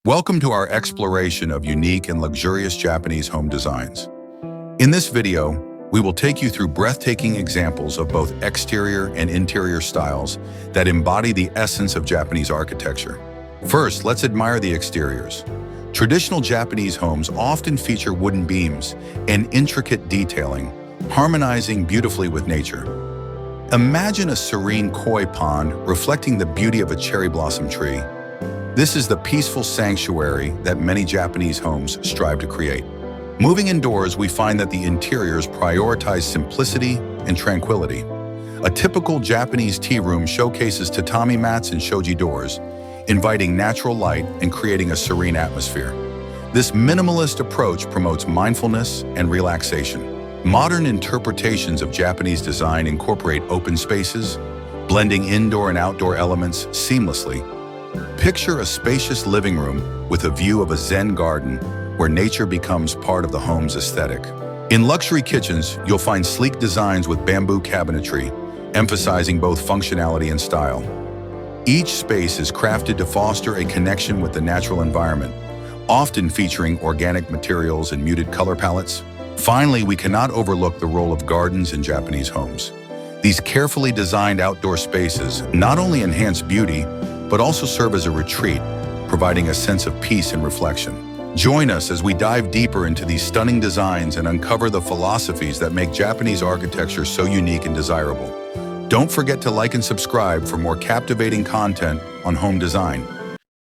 Welcome to our exploration of unique and luxurious Japanese home designs. In this video, we will take you through breathtaking examples of both exterior and interior styles that embody the essence of Japanese architecture. First, let's admire the exteriors. Traditional Japanese homes often feature wooden beams and intricate detailing, harmonizing beautifully with nature. Imagine a serene koi pond reflecting the beauty of a cherry blossom tree. This is the peaceful sanctuary that many Japanese homes strive to create. Moving indoors, we find that the interiors prioritize simplicity and tranquility. A typical Japanese tea room showcases tatami mats and shoji doors, inviting natural light and creating a serene atmosphere. This minimalist approach promotes mindfulness and relaxation. Modern interpretations of Japanese design incorporate open spaces, blending indoor and outdoor elements seamlessly. Picture a spacious living room with a view of a Zen garden where nature becomes part of the home's aesthetic. In luxury kitchens, you'll find sleek designs with bamboo cabinetry, emphasizing both functionality and style. Each space is crafted to foster a connection with the natural environment, often featuring organic materials and muted color palettes. Finally, we cannot overlook the role of gardens in Japanese homes. These carefully designed outdoor spaces not only enhance beauty, but also serve as a retreat, providing a sense of peace and reflection. Join us as we dive deeper into these stunning designs and uncover the philosophies that make Japanese architecture so unique and desirable. Don't forget to like and subscribe for more captivating content on home design.